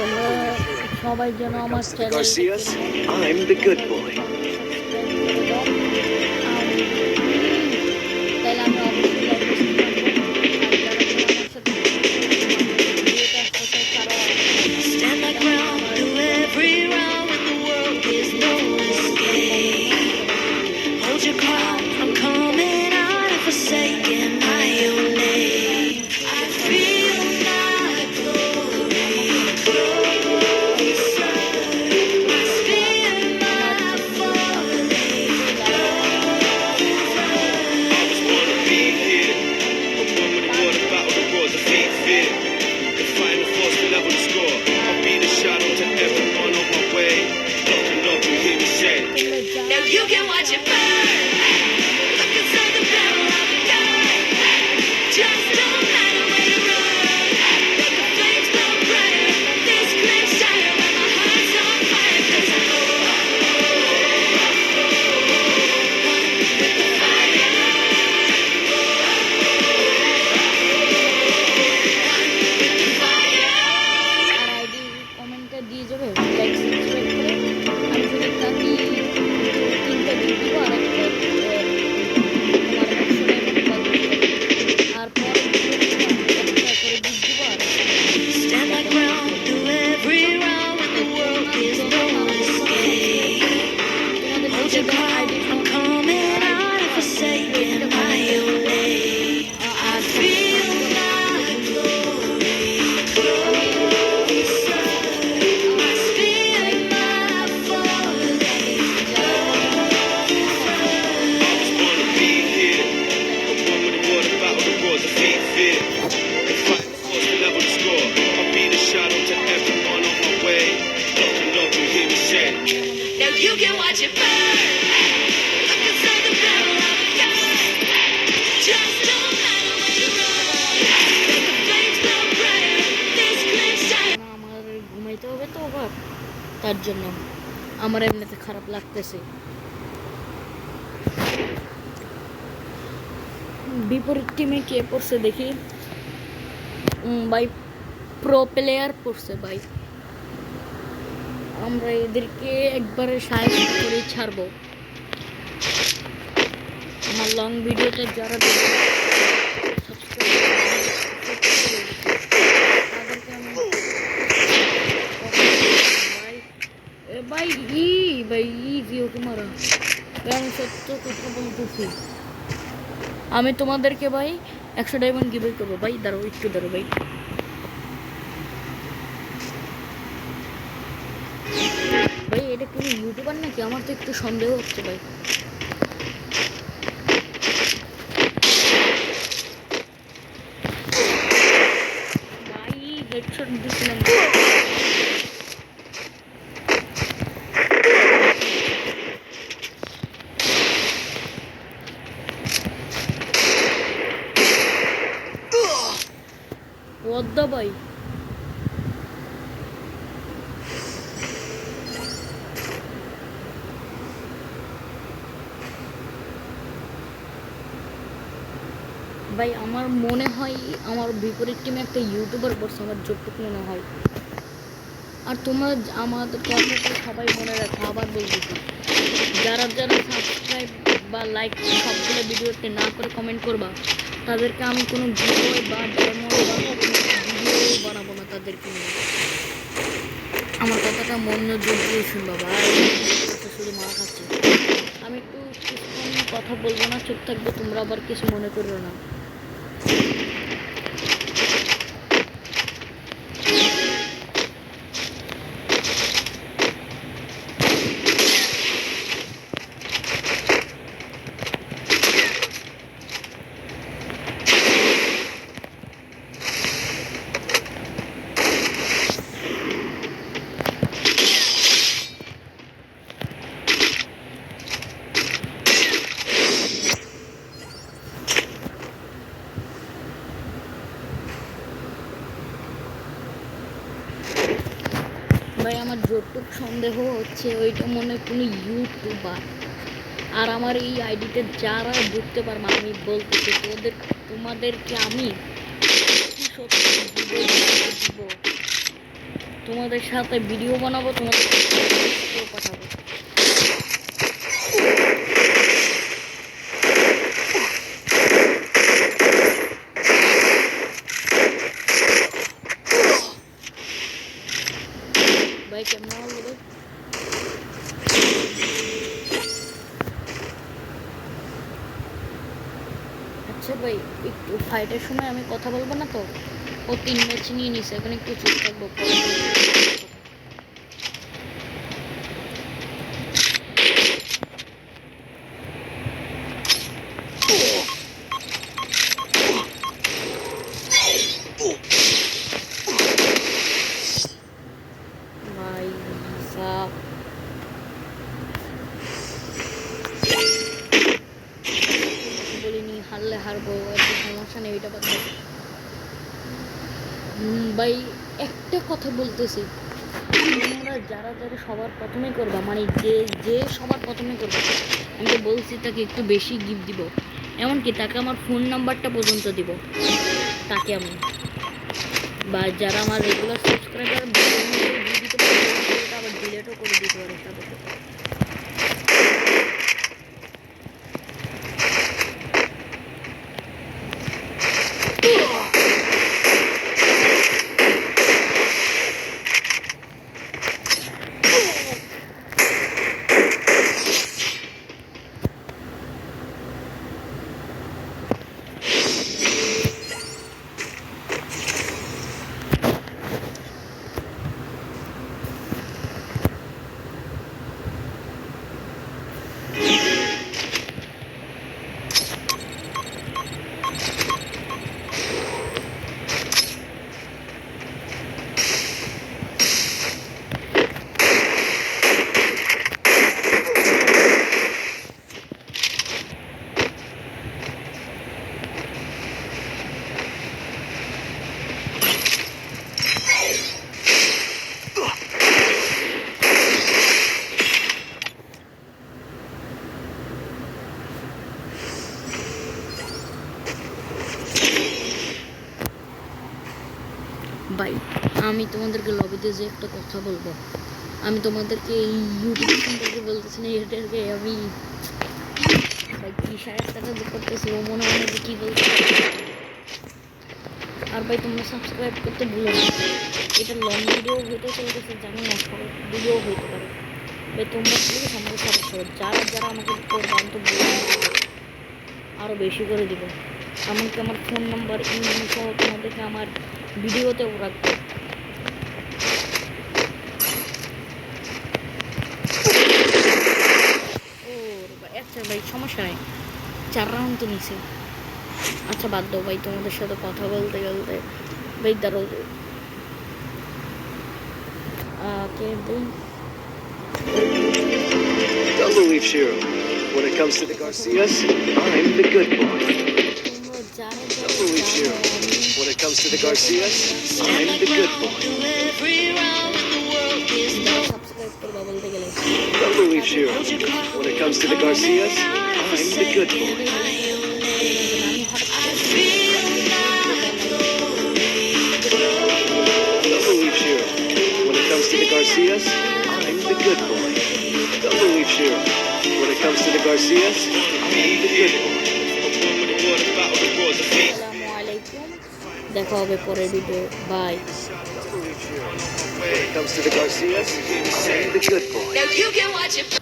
তোমরা সবাই যেন আমার To the চ্যানেলটিকে Garcias, I'm the good boy. তাহলে আমি অবশ্যই লাইভে থাকবো। আর যারা যারা আমার সাথে ভিডিওতে আসতে চাও তারাও Stand my ground through every round when the world is no escape. Hold your crown, I'm coming out and forsaking my own name. I feel my glory closer. I feel my falling Always wanna be here. A one with a water battle, the roar, defeat fear. The final force will level the score. I'll be the shadow to everyone on my way. Love and love, you hear me say. Now you can watch it burn. Look inside the barrel of a gun. Just no matter where you run. Let the flames glow brighter. This flame shatter when my heart's on fire. 'Cause I know with the fire. With the fire. আর ID কমেন্টে দিয়ে যাবে, like subscribe করে। আমি যদি তাকে 3টা gift দিব আর একটা তোমার 100 ডায়মন্ড বা 200 আর পরে একটা করে গিফট দিব। আর Stand my ground through every round when the world is no escape. Hold your crown, I'm coming out and forsaking my own name. I feel my glory closer. I feel my falling Always wanna be here. A one with a water battle, the roar, defeat fear. The final force will level the score. I'll be the shadow to everyone on my way. Love and love, you hear me say. Now you can watch it burn. Look inside the barrel of a gun. Just no matter where you run. Let the flames glow brighter. This flame shine. না, আমার ঘুমাইতে হবে তো আবার, তার জন্য আমার এমনিতে খারাপ লাগতেছে। বিপরীত টিমে কে পড়ছে দেখি। ভাই প্রো প্লেয়ার পড়ছে ভাই। আমরা এদেরকে একবারে সাহায্য করে ছাড়বো। আমার লং ভিডিওতে যারা দেখবে সাবস্ক্রাইব তাদেরকে আমি ভাই ভাই ভাই ওকে মারা ভাই, আমি সত্য কথা বলতেছি। আমি তোমাদেরকে ভাই 100 ডায়মন্ড গিভে করবো ভাই। দাঁড়াও একটু, দাঁড়াও ভাই। ভাই এটা কোনো ইউটিউবার নাকি? আমার তো একটু সন্দেহ হচ্ছে ভাই। ভাই হেডশট দিছিলাম। ওদ্দা ভাই ভাই আমার মনে হয় আমার বিপরীত টিমে একটা ইউটিউবার পড়ছে, আমার যতটুকু মনে হয়। আর তোমরা আমাদের কথাটা সবাই মনে রাখো, আবার বলতেছি, যারা যারা সাবস্ক্রাইব বা লাইক সবগুলো ভিডিওতে না করে কমেন্ট করবা তাদেরকে আমি কোনো ভিডিও বা ডায়মন্ড বা ভিডিও বানাবো না তাদেরকে নিয়ে। আমার কথাটা মনোযোগ দিয়ে শুনবা ভাই, শুধু মারা খাচ্ছে। আমি একটু কিছুক্ষণ কথা বলবো না, চুপ থাকবো, তোমরা আবার কিছু মনে করো না। ভাই আমার যতটুকু সন্দেহ হচ্ছে ওইটা মনে হয় কোনো ইউটিউবার। আর আমার এই আইডিতে যারা ঢুকতে পারবে আমি বলতেছি তোমাদেরকে আমি সত্যি দিব। তোমাদের সাথে ভিডিও বানাবো, তোমাদের পাঠাবো। ভাই কেমন হলো ভাই? আচ্ছা ভাই, একটু ফাইটের সময় আমি কথা বলবো না তো? ও 3 ম্যাচ নিয়ে নিছে, এখন একটু চুপ থাকবো। ভাই সাব বলিনি, হারলে হারবো, একটু সমস্যা নেই, ওইটা বাদ দাও। ভাই একটা কথা বলতেছি, তোমরা যারা যারা সবার প্রথমে করবা, মানে যে যে সবার প্রথমে করবা, আমি তো বলছি তাকে একটু বেশি গিফট দিব, এমনকি তাকে আমার ফোন নাম্বারটা পর্যন্ত দিব তাকে আমি। বা যারা আমার রেগুলার সাবস্ক্রাইবার দিয়ে দিতে পারে, আবার ডিলেটও করে দিতে পারে তাদেরকে। ভাই আমি তোমাদেরকে লবিতে যে একটা কথা বলবো, আমি তোমাদেরকে এই ইউটিউব সম্পর্কে বলতেছি না, এটাকে আমি ভাই 30,000 টাকা দিয়ে করতেছি, ও মনে হয় যে কী বলতে। আর ভাই তোমরা সাবস্ক্রাইব করতে ভুলো না, এটা লং ভিডিও হইতে চলতেছে, জানি না শর্ট ভিডিও হইতে পারে। ভাই তোমরা প্লিজ আমাকে সাপোর্ট করো, যারা যারা আমাকে করবে আমি তো বলে আরও বেশি করে দিব। এমনকি আমার ফোন নাম্বার ইমেল সহ তোমাদেরকে আমার ভিডিওতেও রাখবো। ও আচ্ছা ভাই সমস্যা নেই, 4 রাউন্ড তো নিছে। আচ্ছা বাদ দাও ভাই, তোমাদের সাথে কথা বলতে বলতে ভাই দাঁড়ো কে দিন। Don't believe Shiro. When it comes to the Garcias, I'm the good boy. তোমরা যারা Don't believe Shiro. When it comes to the Garcias, I'm the good boy. Every round in the world is no. Subscribe করবা বলতে গেলে, Don't believe Shiro. When it comes to the Garcias, I'm the good boy. আমি হঠাৎ I feel like Don't believe Shiro. When it comes to the Garcias, I'm the good boy. Don't believe Shiro. When it comes to the Garcias, I'm the good boy. আসসালামু আলাইকুম, দেখা হবে পরের video, bye. Don't believe Shiro. When it comes to the Garcias, I'm the good boy. now you can watch it.